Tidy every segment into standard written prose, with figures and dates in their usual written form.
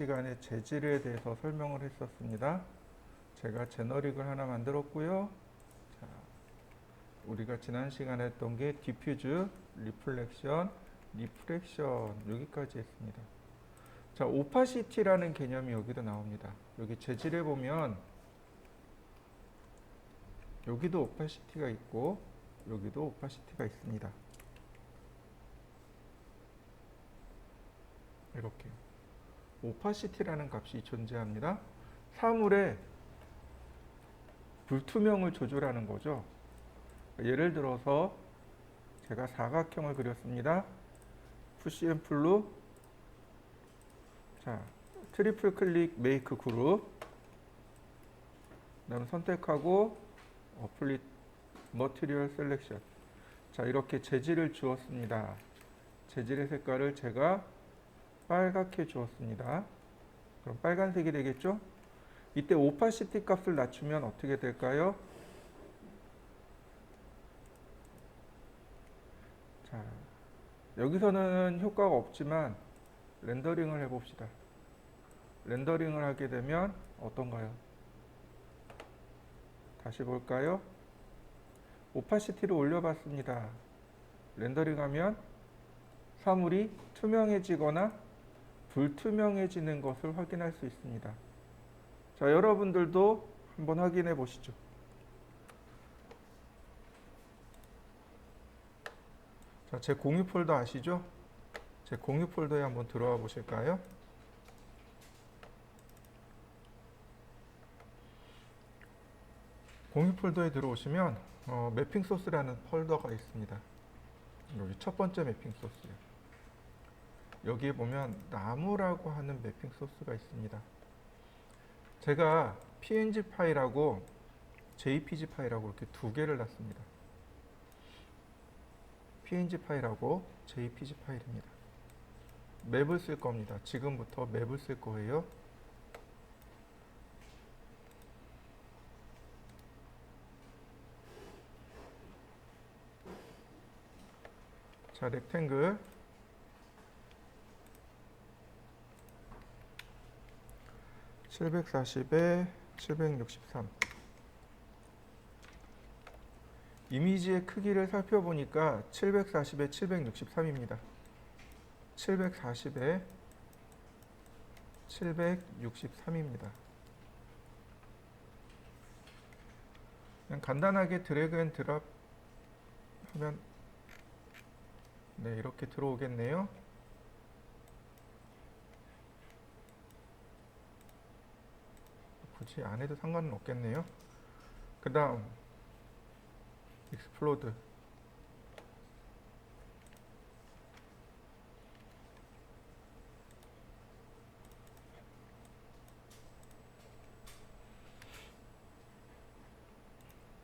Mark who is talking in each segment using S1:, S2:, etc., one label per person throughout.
S1: 시간에 재질에 대해서 설명을 했었습니다. 제가 제너릭을 하나 만들었고요. 자, 우리가 지난 시간에 했던 게 디퓨즈, 리플렉션, 리프렉션 여기까지 했습니다. 자, 오파시티라는 개념이 여기도 나옵니다. 여기 재질에 보면 여기도 오파시티가 있고 여기도 오파시티가 있습니다. 이렇게 오파시티라는 값이 존재합니다. 사물의 불투명을 조절하는 거죠. 예를 들어서 제가 사각형을 그렸습니다. 푸시 앤 풀로 자, 트리플 클릭 메이크 그룹 그다음 선택하고 어플릿 머티리얼 셀렉션. 자, 이렇게 재질을 주었습니다. 재질의 색깔을 제가 빨갛게 주었습니다. 그럼 빨간색이 되겠죠? 이때 오파시티 값을 낮추면 어떻게 될까요? 자, 여기서는 효과가 없지만 렌더링을 해봅시다. 렌더링을 하게 되면 어떤가요? 다시 볼까요? 오파시티를 올려봤습니다. 렌더링하면 사물이 투명해지거나 불투명해지는 것을 확인할 수 있습니다. 자, 여러분들도 한번 확인해 보시죠. 자, 제 공유 폴더 아시죠? 제 공유 폴더에 한번 들어와 보실까요? 공유 폴더에 들어오시면 매핑 소스라는 폴더가 있습니다. 여기 첫 번째 매핑 소스요. 여기에 보면 나무라고 하는 매핑 소스가 있습니다. 제가 png 파일하고 jpg 파일하고 이렇게 두 개를 놨습니다. png 파일하고 jpg 파일입니다. 맵을 쓸 겁니다. 지금부터 맵을 쓸 거예요. 자, 렉탱글 740에 763. 이미지의 크기를 살펴보니까 740에 763입니다. 740에 763입니다. 그냥 간단하게 드래그 앤 드랍 하면 네, 이렇게 들어오겠네요. 굳이 안 해도 상관은 없겠네요. 그 다음 익스플로드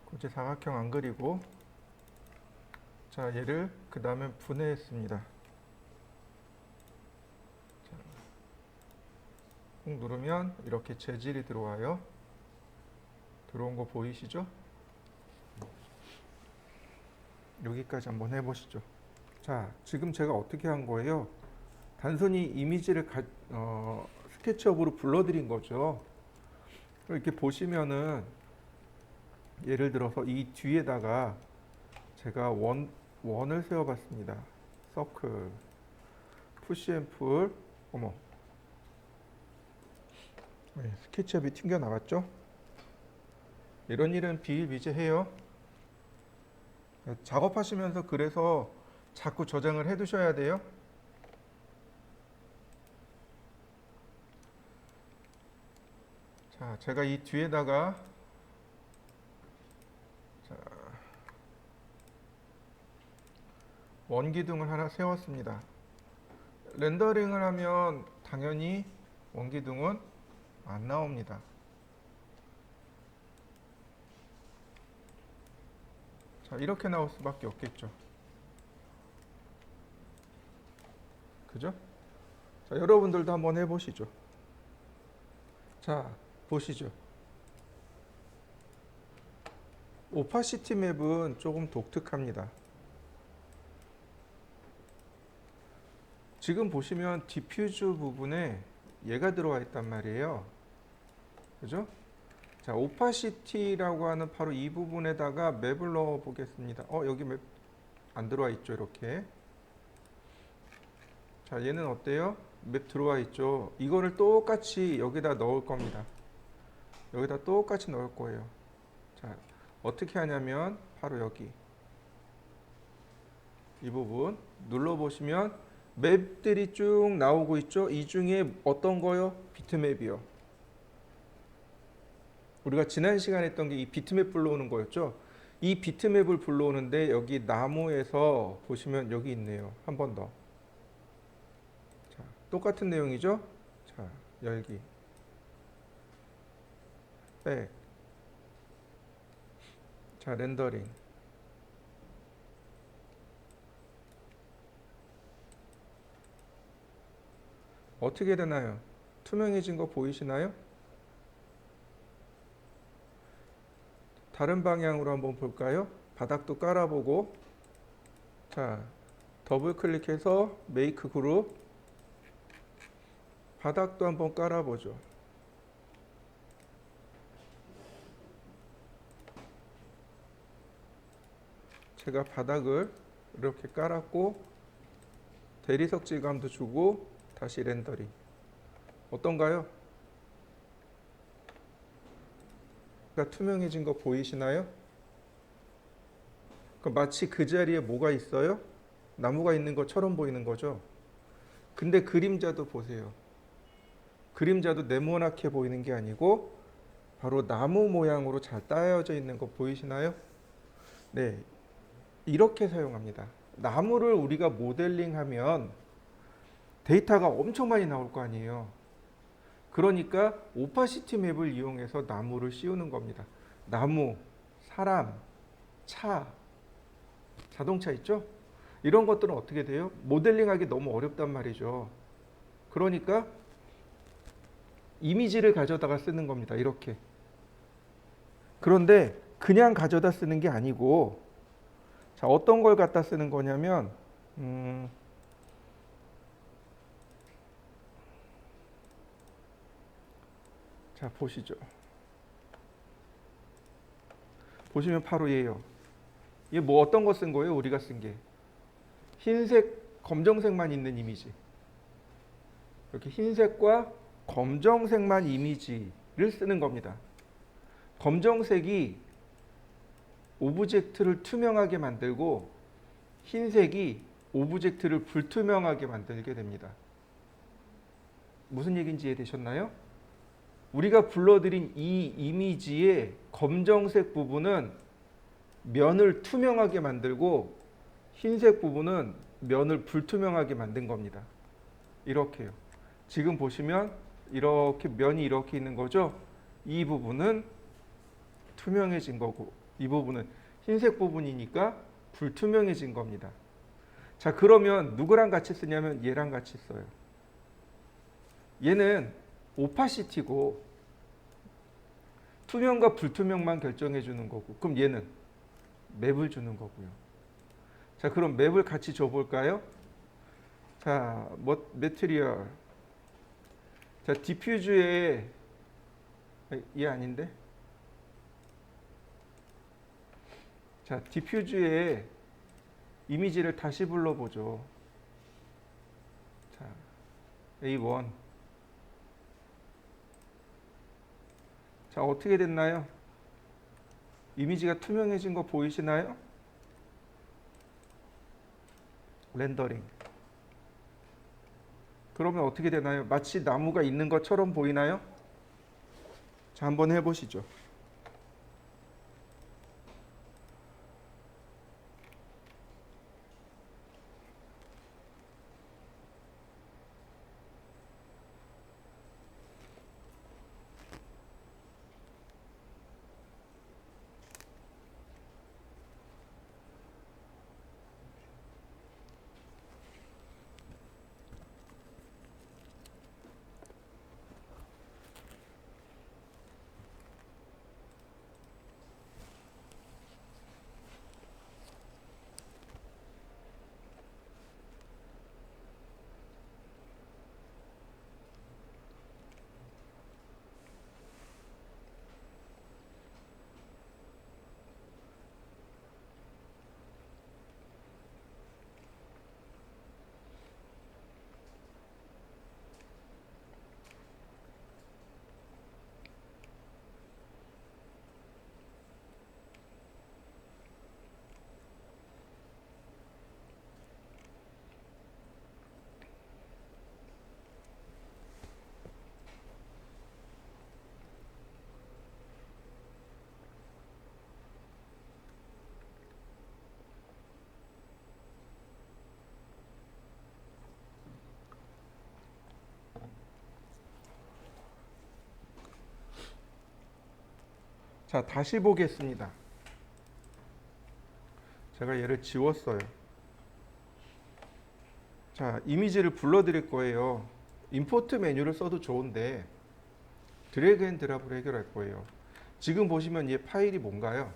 S1: 굳이 사각형 안 그리고 자, 얘를 그 다음에 분해했습니다. 자, 꾹 누르면 이렇게 재질이 들어와요. 들어온 거 보이시죠? 여기까지 한번 해보시죠. 자, 지금 제가 어떻게 한 거예요? 단순히 이미지를 스케치업으로 불러드린 거죠. 이렇게 보시면은 예를 들어서 이 뒤에다가 제가 원을 세워봤습니다. 서클, 푸시 앤 풀, 어머, 네, 스케치업이 튕겨 나갔죠? 이런 일은 비일비재해요. 작업하시면서 그래서 자꾸 저장을 해 두셔야 돼요. 자, 제가 이 뒤에다가 자, 원기둥을 하나 세웠습니다. 렌더링을 하면 당연히 원기둥은 안 나옵니다. 자, 이렇게 나올 수밖에 없겠죠. 그죠? 자, 여러분들도 한번 해보시죠. 자, 보시죠. 오파시티 맵은 조금 독특합니다. 지금 보시면 디퓨즈 부분에 얘가 들어와 있단 말이에요. 그죠? 자, 오파시티라고 하는 바로 이 부분에다가 맵을 넣어 보겠습니다. 여기 맵 안 들어와 있죠, 이렇게. 자, 얘는 어때요? 맵 들어와 있죠. 이거를 똑같이 여기다 넣을 겁니다. 여기다 똑같이 넣을 거예요. 자, 어떻게 하냐면 바로 여기 이 부분 눌러보시면 맵들이 쭉 나오고 있죠. 이 중에 어떤 거요? 비트맵이요. 우리가 지난 시간에 했던 게 이 비트맵 불러오는 거였죠. 이 비트맵을 불러오는데 여기 나무에서 보시면 여기 있네요. 한 번 더. 자, 똑같은 내용이죠. 자, 열기, 백, 자, 렌더링. 어떻게 되나요? 투명해진 거 보이시나요? 다른 방향으로 한번 볼까요? 바닥도 깔아보고, 자, 더블 클릭해서 메이크 그룹, 바닥도 한번 깔아보죠. 제가 바닥을 이렇게 깔았고 대리석 질감도 주고 다시 렌더링. 어떤가요? 투명해진 거 보이시나요? 마치 그 자리에 뭐가 있어요? 나무가 있는 것처럼 보이는 거죠. 근데 그림자도 보세요. 그림자도 네모나게 보이는 게 아니고 바로 나무 모양으로 잘 따여져 있는 거 보이시나요? 네, 이렇게 사용합니다. 나무를 우리가 모델링하면 데이터가 엄청 많이 나올 거 아니에요. 그러니까 오파시티 맵을 이용해서 나무를 씌우는 겁니다. 나무, 사람, 차, 자동차 있죠? 이런 것들은 어떻게 돼요? 모델링하기 너무 어렵단 말이죠. 그러니까 이미지를 가져다가 쓰는 겁니다. 이렇게. 그런데 그냥 가져다 쓰는 게 아니고, 자, 어떤 걸 갖다 쓰는 거냐면 자, 보시죠. 보시면 바로 얘예요. 얘 뭐 어떤 거 쓴 거예요? 우리가 쓴 게 흰색, 검정색만 있는 이미지. 이렇게 흰색과 검정색만 이미지를 쓰는 겁니다. 검정색이 오브젝트를 투명하게 만들고 흰색이 오브젝트를 불투명하게 만들게 됩니다. 무슨 얘기인지 이해되셨나요? 우리가 불러드린 이 이미지의 검정색 부분은 면을 투명하게 만들고 흰색 부분은 면을 불투명하게 만든 겁니다. 이렇게요. 지금 보시면 이렇게 면이 이렇게 있는 거죠. 이 부분은 투명해진 거고 이 부분은 흰색 부분이니까 불투명해진 겁니다. 자, 그러면 누구랑 같이 쓰냐면 얘랑 같이 써요. 얘는 오파시티고 투명과 불투명만 결정해 주는 거고, 그럼 얘는 맵을 주는 거고요. 자, 그럼 맵을 같이 줘볼까요? 자, 매트리얼. 자, 디퓨즈에 얘 아닌데? 자, 디퓨즈에 이미지를 다시 불러보죠. 자, A1. 자, 어떻게 됐나요? 이미지가 투명해진 거 보이시나요? 렌더링. 그러면 어떻게 되나요? 마치 나무가 있는 것처럼 보이나요? 자, 한번 해보시죠. 자, 다시 보겠습니다. 제가 얘를 지웠어요. 자, 이미지를 불러드릴 거예요. 임포트 메뉴를 써도 좋은데 드래그 앤 드랍으로 해결할 거예요. 지금 보시면 이 파일이 뭔가요?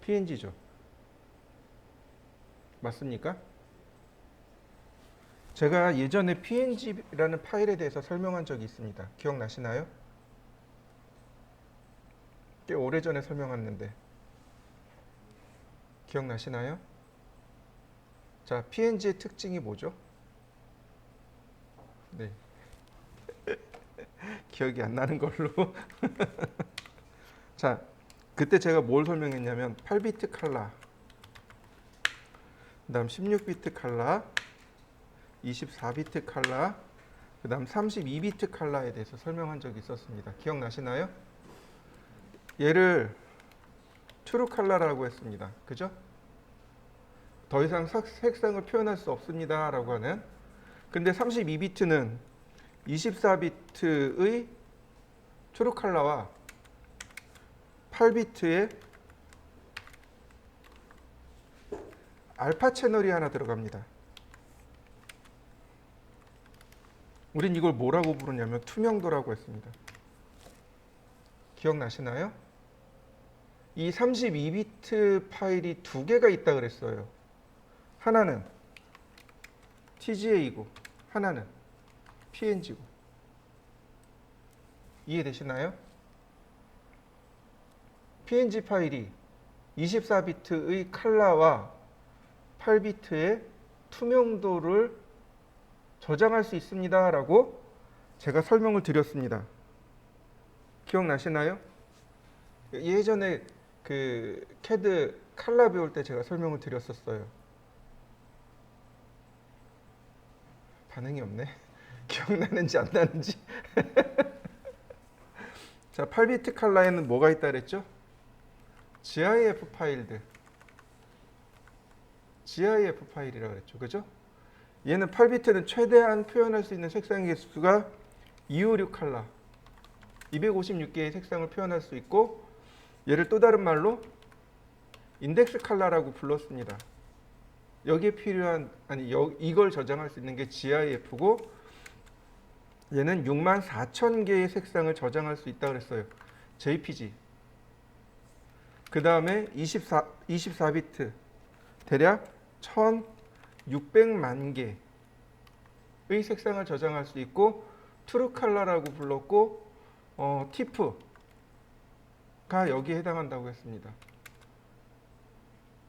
S1: PNG죠. 맞습니까? 제가 예전에 PNG라는 파일에 대해서 설명한 적이 있습니다. 기억나시나요? 꽤 오래전에 설명했는데 기억나시나요? 자, PNG의 특징이 뭐죠? 네, 기억이 안 나는 걸로. 자, 그때 제가 뭘 설명했냐면 8비트 칼라, 그 다음 16비트 칼라, 24비트 칼라, 그 다음 32비트 칼라에 대해서 설명한 적이 있었습니다. 기억나시나요? 얘를 트루 칼라라고 했습니다. 그죠? 더 이상 색상을 표현할 수 없습니다 라고 하는. 근데 32비트는 24비트의 트루 칼라와 8비트의 알파 채널이 하나 들어갑니다. 우린 이걸 뭐라고 부르냐면 투명도라고 했습니다. 기억나시나요? 이 32비트 파일이 두 개가 있다 그랬어요. 하나는 TGA이고 하나는 PNG고. 이해되시나요? PNG 파일이 24비트의 칼라와 8비트의 투명도를 저장할 수 있습니다 라고 제가 설명을 드렸습니다. 기억나시나요? 예전에 그 CAD 칼라 배울 때 제가 설명을 드렸었어요. 반응이 없네. 기억나는지 안 나는지. 자, 8비트 칼라에는 뭐가 있다 그랬죠? GIF 파일들. GIF 파일이라고 그랬죠. 그죠? 얘는 8비트는 최대한 표현할 수 있는 색상 개수가 256 칼라. 256개의 색상을 표현할 수 있고, 얘를 또 다른 말로 인덱스 칼라라고 불렀습니다. 여기에 필요한, 이걸 저장할 수 있는 게 GIF고, 얘는 64,000개의 색상을 저장할 수 있다고 그랬어요. JPG. 그 다음에 24비트. 대략 1600만 개의 색상을 저장할 수 있고, 트루 칼라라고 불렀고, TIFF가 여기에 해당한다고 했습니다.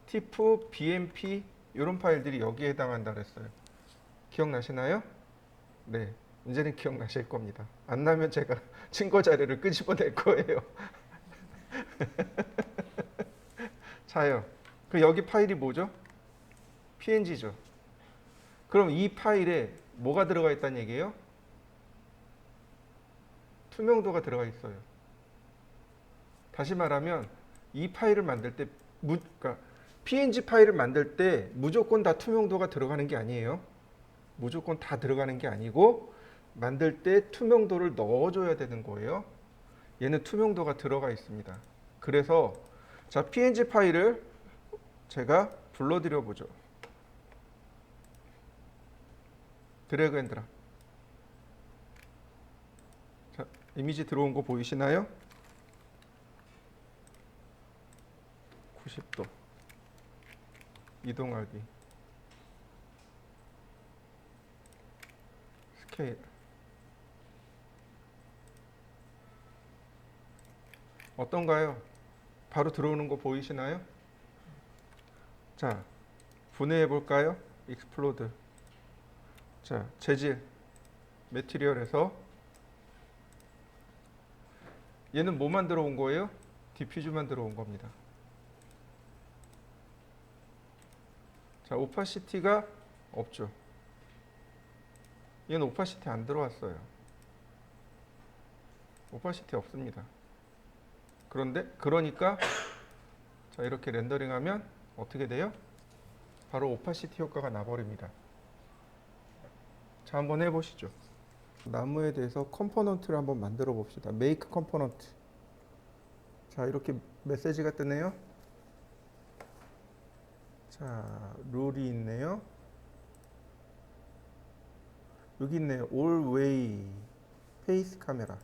S1: TIFF, BMP 이런 파일들이 여기에 해당한다고 했어요. 기억나시나요? 네, 이제는 기억나실 겁니다. 안 나면 제가 증거 자료를 끄집어낼 거예요. 자요. 그 여기 파일이 뭐죠? PNG죠. 그럼 이 파일에 뭐가 들어가 있다는 얘기예요? 투명도가 들어가 있어요. 다시 말하면 이 파일을 만들 때 그러니까 PNG 파일을 만들 때 무조건 다 투명도가 들어가는 게 아니에요. 무조건 다 들어가는 게 아니고 만들 때 투명도를 넣어줘야 되는 거예요. 얘는 투명도가 들어가 있습니다. 그래서 자, PNG 파일을 제가 불러드려 보죠. 드래그 앤 드랍. 자, 이미지 들어온 거 보이시나요? 90도 이동하기, 스케일. 어떤가요? 바로 들어오는 거 보이시나요? 자, 분해해 볼까요? 익스플로드. 자, 재질, 매티리얼에서 얘는 뭐만 들어온 거예요? 디퓨즈만 들어온 겁니다. 자, 오파시티가 없죠. 얘는 오파시티 안 들어왔어요. 오파시티 없습니다. 그러니까 자, 이렇게 렌더링하면 어떻게 돼요? 바로 오파시티 효과가 나버립니다. 자, 한번 해보시죠. 나무에 대해서 컴포넌트를 한번 만들어 봅시다. 메이크 컴포넌트. 자, 이렇게 메시지가 뜨네요. 자, 룰이 있네요. 여기 있네요. All-way 페이스 카메라.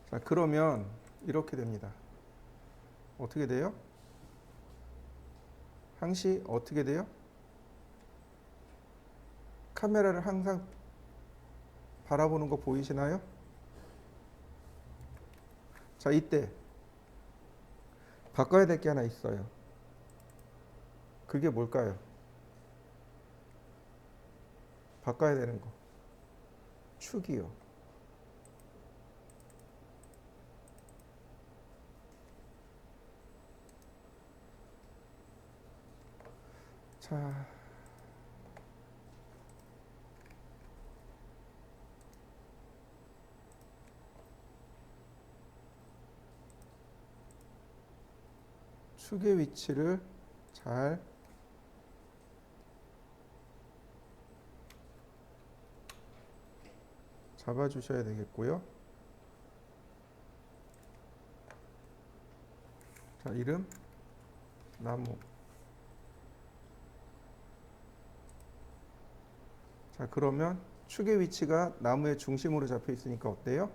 S1: 자, 그러면 이렇게 됩니다. 어떻게 돼요? 항시 어떻게 돼요? 카메라를 항상 바라보는 거 보이시나요? 자, 이때 바꿔야 될 게 하나 있어요. 그게 뭘까요? 바꿔야 되는 거. 축이요. 자, 축의 위치를 잘 잡아주셔야 되겠고요. 자, 이름 나무. 자, 그러면 축의 위치가 나무의 중심으로 잡혀 있으니까 어때요?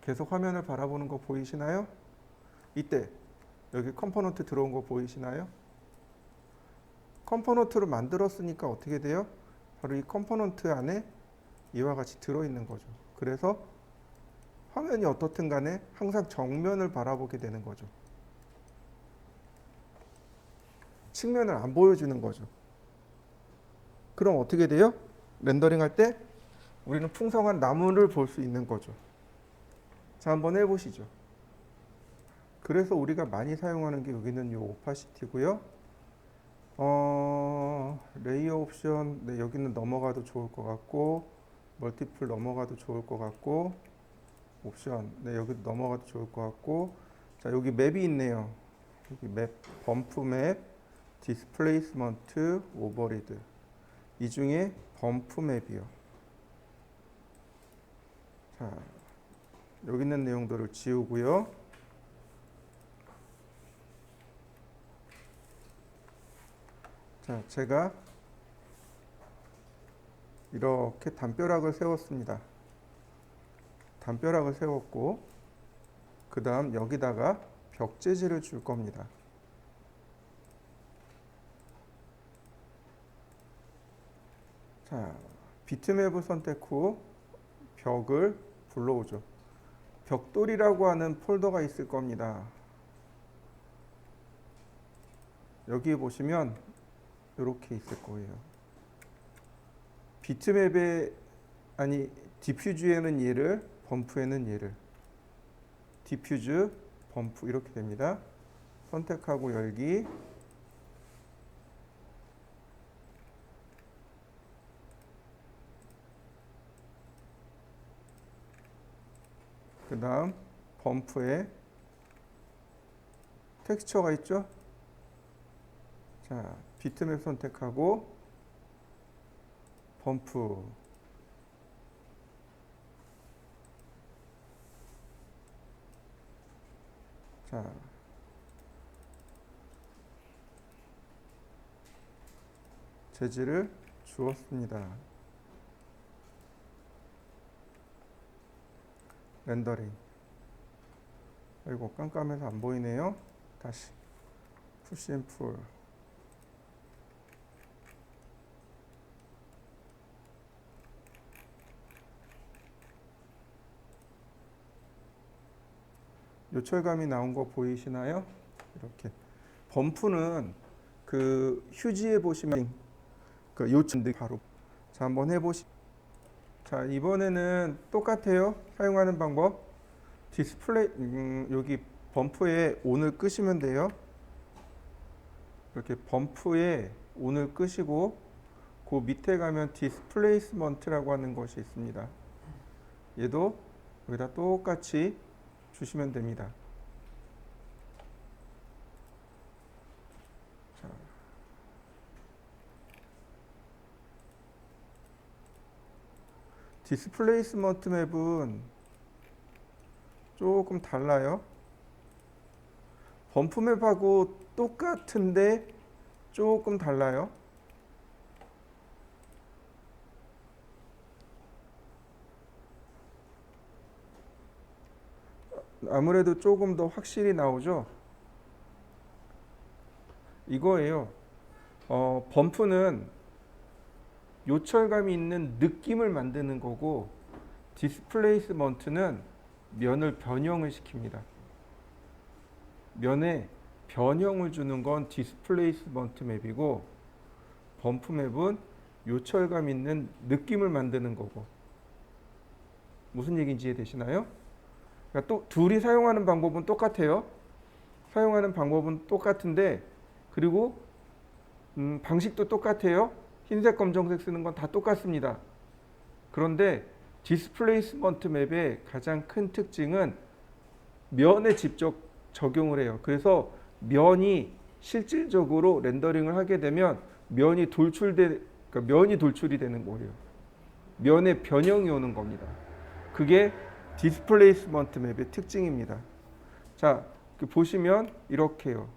S1: 계속 화면을 바라보는 거 보이시나요? 이때 여기 컴포넌트 들어온 거 보이시나요? 컴포넌트를 만들었으니까 어떻게 돼요? 바로 이 컴포넌트 안에 이와 같이 들어있는 거죠. 그래서 화면이 어떻든 간에 항상 정면을 바라보게 되는 거죠. 측면을 안 보여주는 거죠. 그럼 어떻게 돼요? 렌더링 할 때 우리는 풍성한 나무를 볼 수 있는 거죠. 자, 한번 해보시죠. 그래서 우리가 많이 사용하는 게 여기는 요 오파시티고요. 레이어 옵션, 네, 여기는 넘어가도 좋을 것 같고, 멀티플 넘어가도 좋을 것 같고, 옵션, 네, 여기도 넘어가도 좋을 것 같고, 자, 여기 맵이 있네요. 여기 맵, 범프 맵, 디스플레이스먼트, 오버리드. 이 중에 범프 맵이요. 자, 여기 있는 내용들을 지우고요. 자, 제가 이렇게 담벼락을 세웠습니다. 담벼락을 세웠고, 그 다음 여기다가 벽 재질을 줄 겁니다. 자, 비트맵을 선택 후 벽을 불러오죠. 벽돌이라고 하는 폴더가 있을 겁니다. 여기 보시면 이렇게 있을 거예요. 비트맵에, 아니, 디퓨즈에는 얘를, 범프에는 얘를. 디퓨즈, 범프 이렇게 됩니다. 선택하고 열기. 그 다음 범프에 텍스처가 있죠. 자, 비트맵 선택하고 범프. 자, 재질을 주었습니다. 렌더링. 아이고, 깜깜해서 안 보이네요. 다시 푸시 앤 풀. 요철감이 나온 거 보이시나요? 이렇게. 범프는 그 휴지에 보시면 그 요철 바로. 자, 한번 해보시. 자, 이번에는 똑같아요. 사용하는 방법. 디스플레이, 여기 범프에 온을 끄시면 돼요. 이렇게 범프에 온을 끄시고 그 밑에 가면 디스플레이스먼트라고 하는 것이 있습니다. 얘도 여기다 똑같이 주시면 됩니다. 자, 디스플레이스먼트 맵은 조금 달라요. 범프 맵하고 똑같은데 조금 달라요. 아무래도 조금 더 확실히 나오죠. 이거예요. 범프는 요철감이 있는 느낌을 만드는 거고, 디스플레이스먼트는 면을 변형을 시킵니다. 면에 변형을 주는 건 디스플레이스먼트 맵이고, 범프 맵은 요철감 있는 느낌을 만드는 거고. 무슨 얘기인지 이해되시나요? 그러니까 또 둘이 사용하는 방법은 똑같아요. 사용하는 방법은 똑같은데, 그리고 방식도 똑같아요. 흰색, 검정색 쓰는 건 다 똑같습니다. 그런데 디스플레이스먼트 맵의 가장 큰 특징은 면에 직접 적용을 해요. 그래서 면이 실질적으로 렌더링을 하게 되면 그러니까 면이 돌출이 되는 거예요. 면의 변형이 오는 겁니다. 그게 디스플레이스먼트 맵의 특징입니다. 자, 보시면 이렇게요.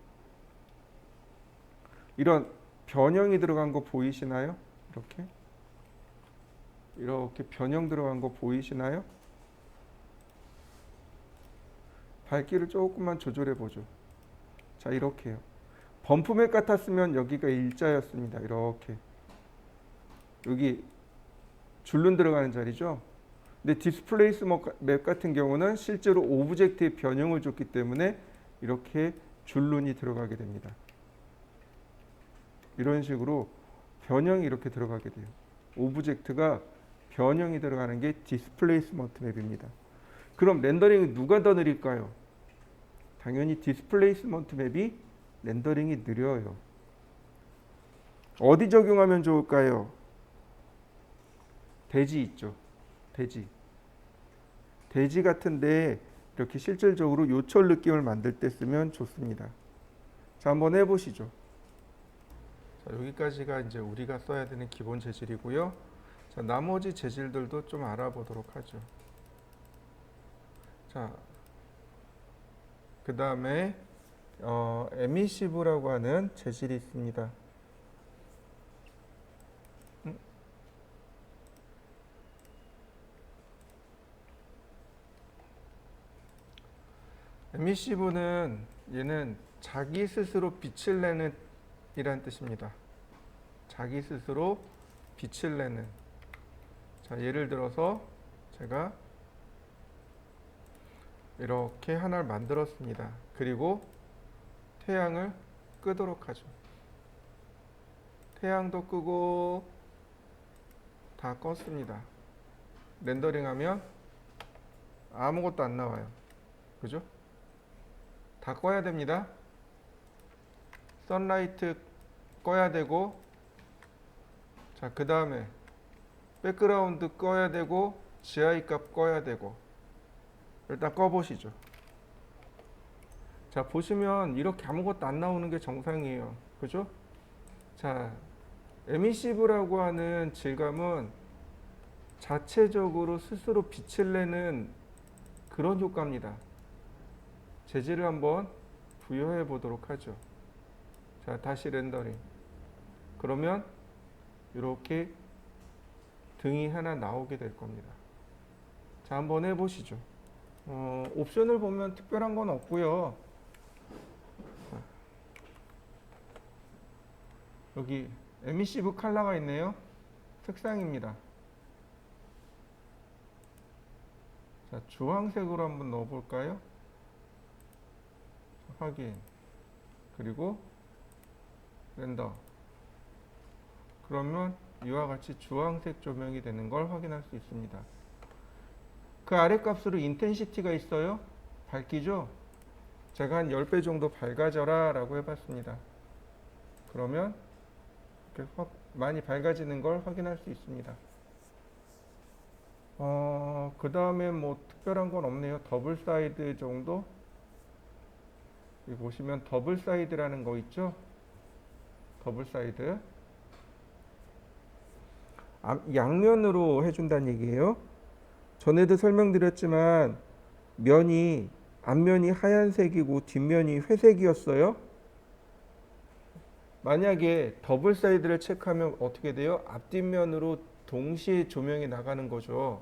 S1: 이런 변형이 들어간 거 보이시나요? 이렇게 변형 들어간 거 보이시나요? 밝기를 조금만 조절해 보죠. 자, 이렇게요. 범프 맵 같았으면 여기가 일자였습니다. 이렇게. 여기 줄눈 들어가는 자리죠. 근데 디스플레이스 맵 같은 경우는 실제로 오브젝트의 변형을 줬기 때문에 이렇게 줄눈이 들어가게 됩니다. 이런 식으로 변형이 이렇게 들어가게 돼요. 오브젝트가 변형이 들어가는 게 디스플레이스먼트 맵입니다. 그럼 렌더링이 누가 더 느릴까요? 당연히 디스플레이스먼트 맵이 렌더링이 느려요. 어디 적용하면 좋을까요? 대지 있죠. 대지 같은데 이렇게 실질적으로 요철 느낌을 만들 때 쓰면 좋습니다. 자, 한번 해보시죠. 자, 여기까지가 이제 우리가 써야 되는 기본 재질이고요. 자, 나머지 재질들도 좀 알아보도록 하죠. 자, 그 다음에 에미시브라고 하는 재질이 있습니다. 에미시브는 얘는 자기 스스로 빛을 내는 이란 뜻입니다. 자기 스스로 빛을 내는. 자, 예를 들어서 제가 이렇게 하나를 만들었습니다. 그리고 태양을 끄도록 하죠. 태양도 끄고 다 껐습니다. 렌더링하면 아무것도 안 나와요. 그죠? 다 꺼야 됩니다. 선라이트 꺼야 되고, 자, 그 다음에 백그라운드 꺼야 되고, GI 값 꺼야 되고. 일단 꺼보시죠. 자, 보시면 이렇게 아무것도 안 나오는 게 정상이에요. 그죠? 자, 에미시브라고 하는 질감은 자체적으로 스스로 빛을 내는 그런 효과입니다. 재질을 한번 부여해 보도록 하죠. 자, 다시 렌더링. 그러면 이렇게 등이 하나 나오게 될 겁니다. 자, 한번 해보시죠. 옵션을 보면 특별한 건 없고요. 여기 에미시브 컬러가 있네요. 색상입니다. 자, 주황색으로 한번 넣어볼까요? 확인. 그리고 렌더. 그러면 이와 같이 주황색 조명이 되는 걸 확인할 수 있습니다. 그 아래 값으로 인텐시티가 있어요. 밝기죠. 제가 한 10배 정도 밝아져라 라고 해봤습니다. 그러면 이렇게 많이 밝아지는 걸 확인할 수 있습니다. 그 다음에 뭐 특별한 건 없네요. 더블 사이드 정도. 여기 보시면 더블 사이드라는 거 있죠. 더블 사이드. 양면으로 해준다는 얘기예요. 전에도 설명드렸지만 면이 앞면이 하얀색이고 뒷면이 회색이었어요. 만약에 더블 사이드를 체크하면 어떻게 돼요? 앞뒷면으로 동시에 조명이 나가는 거죠.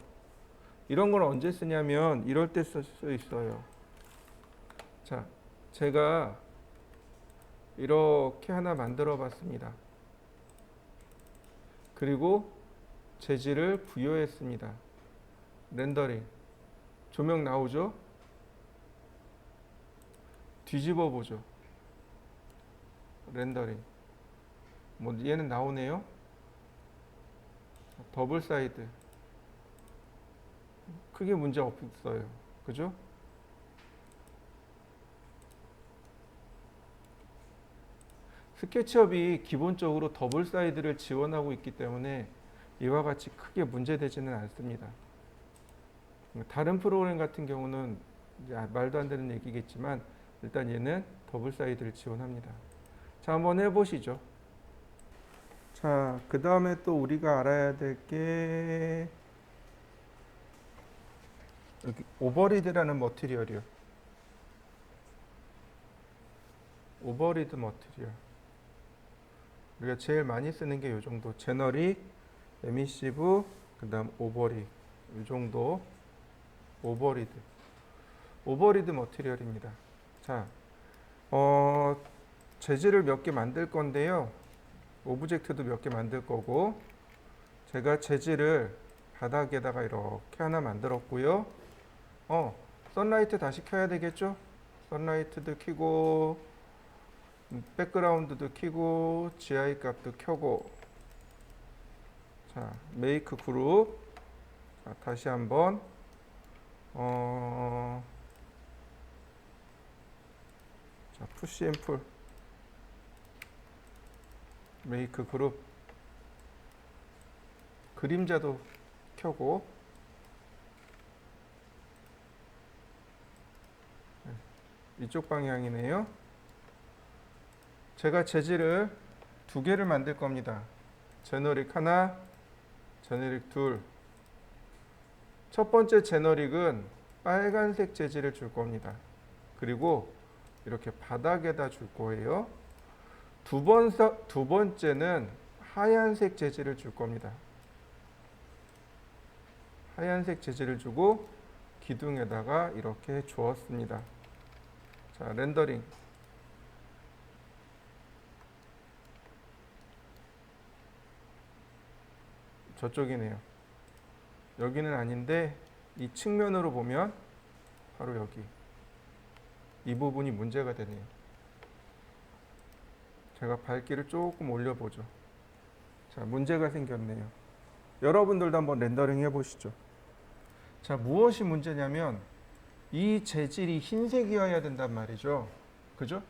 S1: 이런 걸 언제 쓰냐면 이럴 때 쓸 수 있어요. 자, 제가 이렇게 하나 만들어 봤습니다. 그리고 재질을 부여했습니다. 렌더링. 조명 나오죠? 뒤집어 보죠. 렌더링. 뭐 얘는 나오네요. 더블 사이드. 크게 문제 없어요. 그죠? 스케치업이 기본적으로 더블 사이드를 지원하고 있기 때문에 이와 같이 크게 문제되지는 않습니다. 다른 프로그램 같은 경우는 이제 말도 안 되는 얘기겠지만 일단 얘는 더블 사이드를 지원합니다. 자, 한번 해보시죠. 자, 그 다음에 또 우리가 알아야 될 게 여기 오버리드라는 머티리얼이요. 오버리드 머티리얼. 우리가 제일 많이 쓰는 게 이 정도. 제너릭, 에미시브, 그 다음 오버릭. 이 정도 오버리드. 오버리드 머티리얼입니다. 자, 재질을 몇 개 만들 건데요. 오브젝트도 몇 개 만들 거고, 제가 재질을 바닥에다가 이렇게 하나 만들었고요. 선라이트 다시 켜야 되겠죠? 선라이트도 켜고, 백그라운드도 켜고, GI 값도 켜고. 자, 메이크 그룹. 자, 다시 한번 자, 푸시 앤 풀. 메이크 그룹. 그림자도 켜고. 이쪽 방향이네요. 제가 재질을 두 개를 만들 겁니다. 제너릭 하나, 제너릭 둘. 첫 번째 제너릭은 빨간색 재질을 줄 겁니다. 그리고 이렇게 바닥에다 줄 거예요. 두 번째는 하얀색 재질을 줄 겁니다. 하얀색 재질을 주고 기둥에다가 이렇게 주었습니다. 자, 렌더링. 저쪽이네요. 여기는 아닌데 이 측면으로 보면 바로 여기. 이 부분이 문제가 되네요. 제가 밝기를 조금 올려보죠. 자, 문제가 생겼네요. 여러분들도 한번 렌더링 해보시죠. 자, 무엇이 문제냐면 이 재질이 흰색이어야 된단 말이죠. 그죠?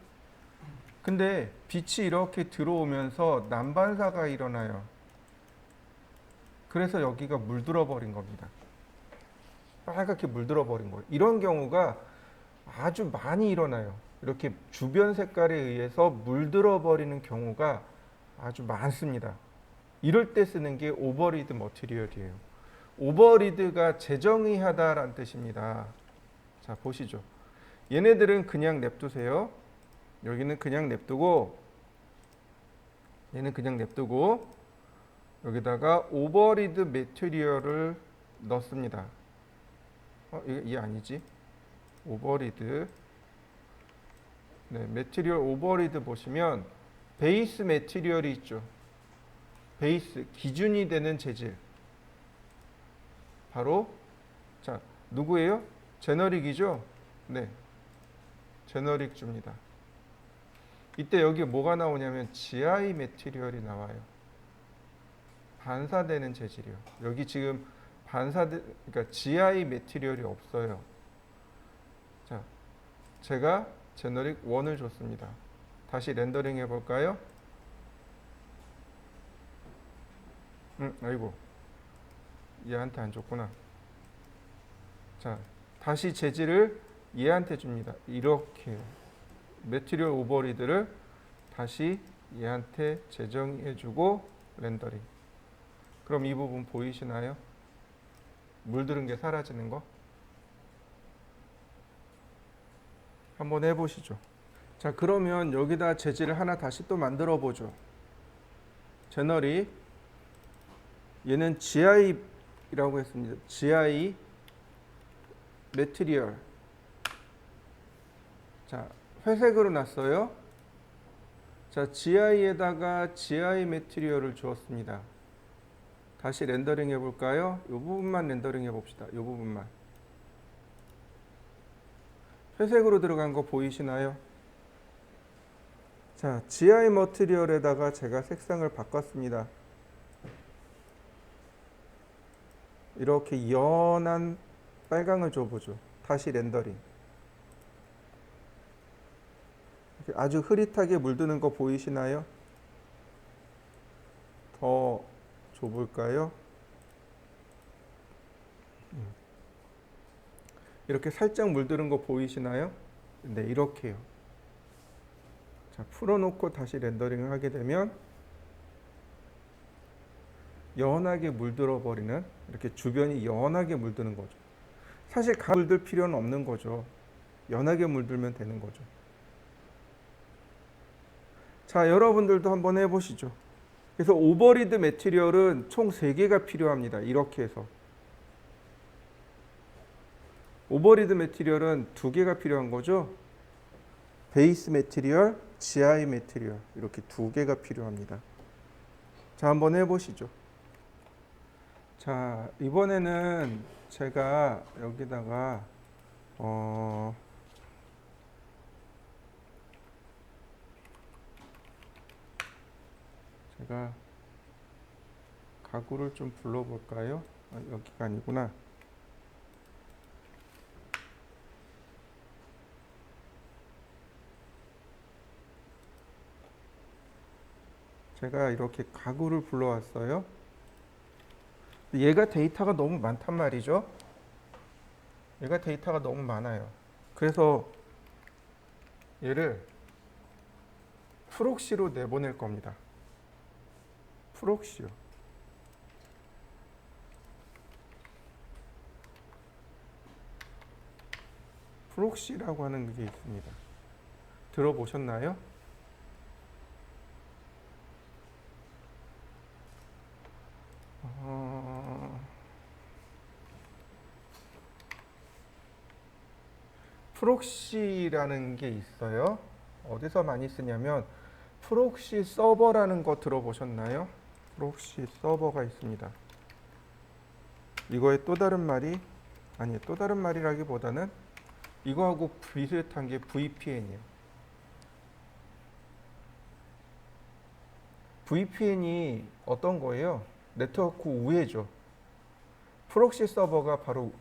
S1: 근데 빛이 이렇게 들어오면서 난반사가 일어나요. 그래서 여기가 물들어 버린 겁니다. 빨갛게 물들어 버린 거예요. 이런 경우가 아주 많이 일어나요. 이렇게 주변 색깔에 의해서 물들어 버리는 경우가 아주 많습니다. 이럴 때 쓰는 게 오버리드 머티리얼이에요. 오버리드가 재정의하다라는 뜻입니다. 자, 보시죠. 얘네들은 그냥 냅두세요. 여기는 그냥 냅두고, 얘는 그냥 냅두고, 여기다가 오버리드 매티리얼을 넣습니다. 이게 아니지? 오버리드. 네, 매티리얼 오버리드 보시면 베이스 매티리얼이 있죠. 베이스, 기준이 되는 재질. 바로 자, 누구예요? 제너릭이죠? 네. 제너릭 줍니다. 이때 여기 뭐가 나오냐면 GI 매티리얼이 나와요. 반사되는 재질이요. 여기 지금 그러니까 GI 매티리얼이 없어요. 자, 제가 제너릭 1을 줬습니다. 다시 렌더링 해볼까요? 아이고, 얘한테 안 줬구나. 자, 다시 재질을 얘한테 줍니다. 이렇게요. 매티리얼 오버리드를 다시 얘한테 재정해주고 렌더링. 그럼 이 부분 보이시나요? 물들은 게 사라지는 거? 한번 해보시죠. 자, 그러면 여기다 재질을 하나 다시 또 만들어 보죠. 제너리, 얘는 GI라고 했습니다. GI 매트리얼. 자, 회색으로 놨어요. 자, GI에다가 GI 매트리얼을 주었습니다. 다시 렌더링 해볼까요? 이 부분만 렌더링 해봅시다. 이 부분만. 회색으로 들어간 거 보이시나요? 자, GI 머티리얼에다가 제가 색상을 바꿨습니다. 이렇게 연한 빨강을 줘보죠. 다시 렌더링. 아주 흐릿하게 물드는 거 보이시나요? 더 줘볼까요? 이렇게 살짝 물드는 거 보이시나요? 네, 이렇게요. 자, 풀어놓고 다시 렌더링을 하게 되면 연하게 물들어 버리는, 이렇게 주변이 연하게 물드는 거죠. 사실 물들 필요는 없는 거죠. 연하게 물들면 되는 거죠. 자, 여러분들도 한번 해보시죠. 그래서 오버리드 매티리얼은 총 3개가 필요합니다. 이렇게 해서 오버리드 매티리얼은 2개가 필요한 거죠. 베이스 매티리얼, GI 매티리얼, 이렇게 2개가 필요합니다. 자, 한번 해보시죠. 자, 이번에는 제가 여기다가 제가 가구를 좀 불러볼까요? 여기가 아니구나. 제가 이렇게 가구를 불러왔어요. 얘가 데이터가 너무 많단 말이죠. 얘가 데이터가 너무 많아요. 그래서 얘를 프록시로 내보낼 겁니다. 프록시요. 프록시라고 하는 게 있습니다. 들어보셨나요? 프록시라는 게 있어요. 어디서 많이 쓰냐면 프록시 서버라는 거 들어보셨나요? 프록시 서버가 있습니다. 이거의 또 다른 말이, 아니, 또 다른 말이라기보다는 이거하고 비슷한 게 VPN이에요. VPN이 어떤 거예요? 네트워크 우회죠. 프록시 서버가 바로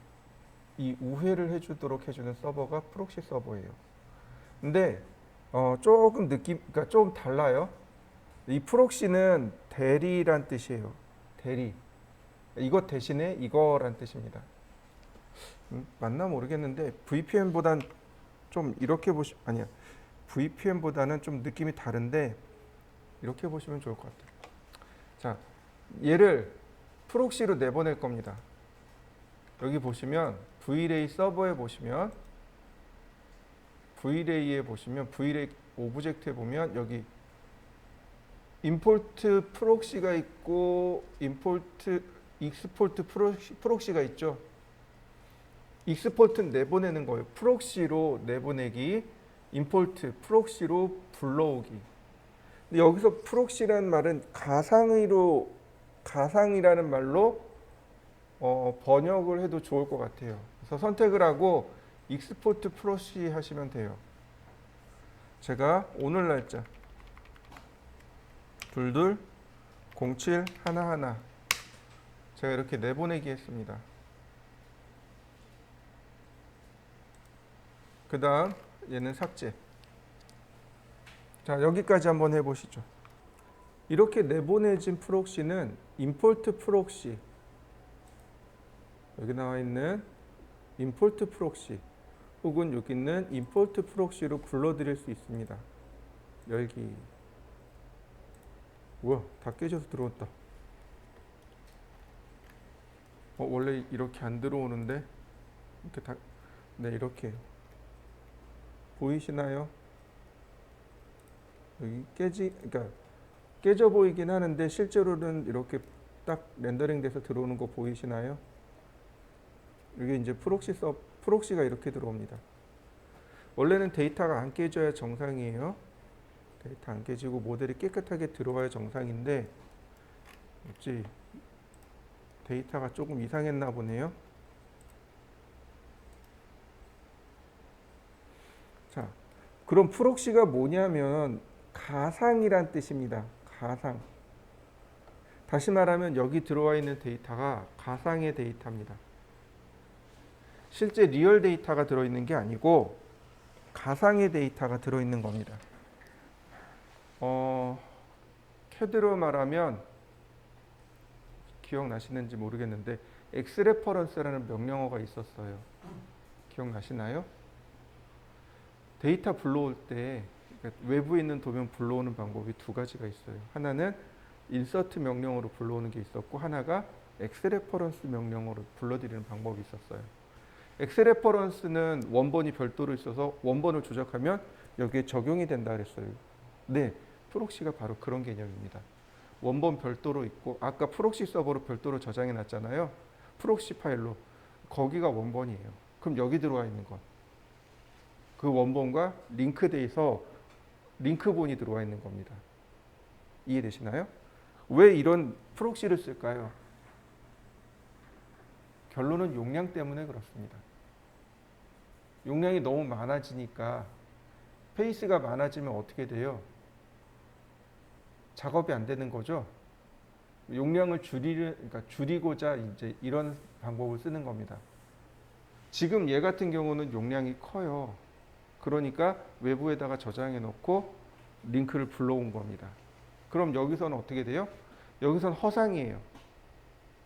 S1: 이 우회를 해주도록 해주는 서버가 프록시 서버예요. 근데 조금 그러니까 좀 달라요. 이 프록시는 대리란 뜻이에요. 대리. 이것 대신에 이거란 뜻입니다. 맞나 모르겠는데 VPN보단 좀 이렇게 아니야. VPN보다는 좀 느낌이 다른데 이렇게 보시면 좋을 것 같아요. 자, 얘를 프록시로 내보낼 겁니다. 여기 보시면 Vray 서버에 보시면 Vray에 보시면 Vray 오브젝트에 보면 여기 임포트 프록시가 있고 임포트 익스포트 프록시가 있죠. 익스포트는 내보내는 거예요. 프록시로 내보내기, 임포트 프록시로 불러오기. 근데 여기서 프록시라는 말은 가상이라는 말로 번역을 해도 좋을 것 같아요. 그래서 선택을 하고 익스포트 프록시 하시면 돼요. 제가 오늘 날짜 220711 제가 이렇게 내보내기 했습니다. 그 다음 얘는 삭제. 자, 여기까지 한번 해보시죠. 이렇게 내보내진 프록시는 임포트 프록시, 여기 나와 있는 임포트 프록시 혹은 여기 있는 임포트 프록시로 불러드릴 수 있습니다. 열기. 우와, 다 깨져서 들어왔다. 원래 이렇게 안 들어오는데 이렇게 다, 네, 이렇게 보이시나요? 여기 그러니까 깨져 보이긴 하는데 실제로는 이렇게 딱 렌더링 돼서 들어오는 거 보이시나요? 이게 이제 프록시가 이렇게 들어옵니다. 원래는 데이터가 안 깨져야 정상이에요. 데이터 안 깨지고 모델이 깨끗하게 들어와야 정상인데 어찌 데이터가 조금 이상했나 보네요. 자, 그럼 프록시가 뭐냐면 가상이란 뜻입니다. 가상. 다시 말하면 여기 들어와 있는 데이터가 가상의 데이터입니다. 실제 리얼 데이터가 들어있는 게 아니고 가상의 데이터가 들어있는 겁니다. 캐드로 말하면 기억나시는지 모르겠는데 엑스레퍼런스라는 명령어가 있었어요. 기억나시나요? 데이터 불러올 때 그러니까 외부에 있는 도면 불러오는 방법이 두 가지가 있어요. 하나는 인서트 명령어로 불러오는 게 있었고 하나가 엑스레퍼런스 명령어로 불러들이는 방법이 있었어요. 엑스레퍼런스는 원본이 별도로 있어서 원본을 조작하면 여기에 적용이 된다 그랬어요. 네, 프록시가 바로 그런 개념입니다. 원본 별도로 있고 아까 프록시 서버로 별도로 저장해 놨잖아요. 프록시 파일로 거기가 원본이에요. 그럼 여기 들어와 있는 건 그 원본과 링크돼서 링크본이 들어와 있는 겁니다. 이해되시나요? 왜 이런 프록시를 쓸까요? 결론은 용량 때문에 그렇습니다. 용량이 너무 많아지니까 페이스가 많아지면 어떻게 돼요? 작업이 안 되는 거죠. 용량을 그러니까 줄이고자 이제 이런 방법을 쓰는 겁니다. 지금 얘 같은 경우는 용량이 커요. 그러니까 외부에다가 저장해 놓고 링크를 불러온 겁니다. 그럼 여기서는 어떻게 돼요? 여기서는 허상이에요.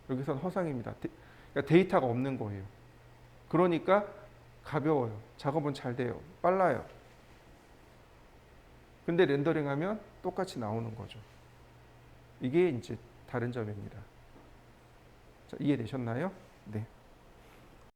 S1: 여기서는 허상입니다. 그러니까 데이터가 없는 거예요. 그러니까 가벼워요. 작업은 잘 돼요. 빨라요. 근데 렌더링하면 똑같이 나오는 거죠. 이게 이제 다른 점입니다. 자, 이해되셨나요? 네.